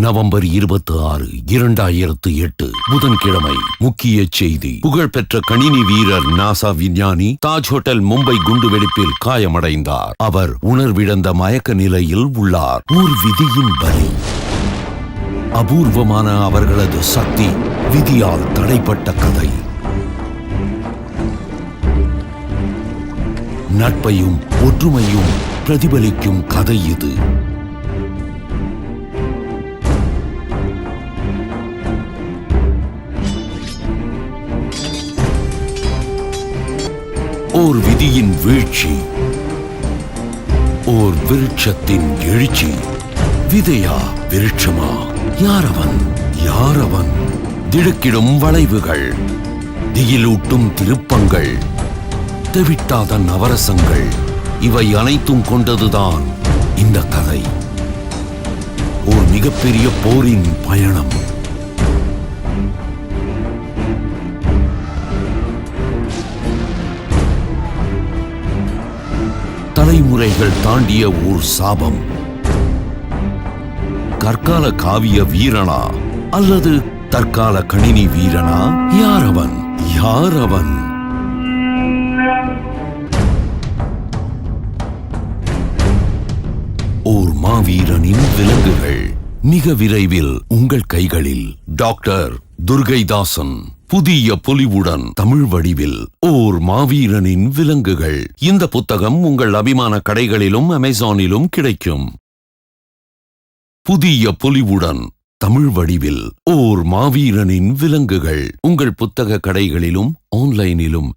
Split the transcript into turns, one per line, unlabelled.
November 26, 2008 புதன்கிழமை. முக்கிய செய்தி. புகழ்பெற்ற கணினி வீரர் நாசா விஞ்ஞானி தாஜ் ஹோட்டல் மும்பை குண்டுவெடிப்பில் காயமடைந்தார். அவர் உணர்விழந்த மயக்க நிலையில் உள்ளார். ஒரு விதியின் பலி. அபூர்வமான அவர்களது சக்தி விதியால் தடைப்பட்ட கதை. நட்பையும் ஒற்றுமையும் பிரதிபலிக்கும் கதை இது. ஓர் விதியின் வீழ்ச்சி, ஓர் விருட்சத்தின் எழுச்சி. விதையா விருட்சமா? யாரவன்? யாரவன்? திடுக்கிடும் வளைவுகள், திகிலூட்டும் திருப்பங்கள், தெவிட்டாத நவரசங்கள், இவை அனைத்தும் கொண்டதுதான் இந்த கதை. ஓர் மிகப்பெரிய போரின் பயணம். தலைமுறைகள் தாண்டிய ஓர் சாபம். கற்கால காவிய வீரனா அல்லது தற்கால கணினி வீரனா? யாரவன்? யாரவன்? ஓர் மாவீரனின் விலங்குகள் மிக விரைவில் உங்கள் கைகளில். டாக்டர் துர்கைதாசன். புதிய பொலிவுடன் தமிழ் வடிவில் ஓர் மாவீரனின் விலங்குகள். இந்த புத்தகம் உங்கள் அபிமான கடைகளிலும் அமேசானிலும் கிடைக்கும். புதிய பொலிவுடன் தமிழ் வடிவில் ஓர் மாவீரனின் விலங்குகள் உங்கள் புத்தக கடைகளிலும் ஆன்லைனிலும்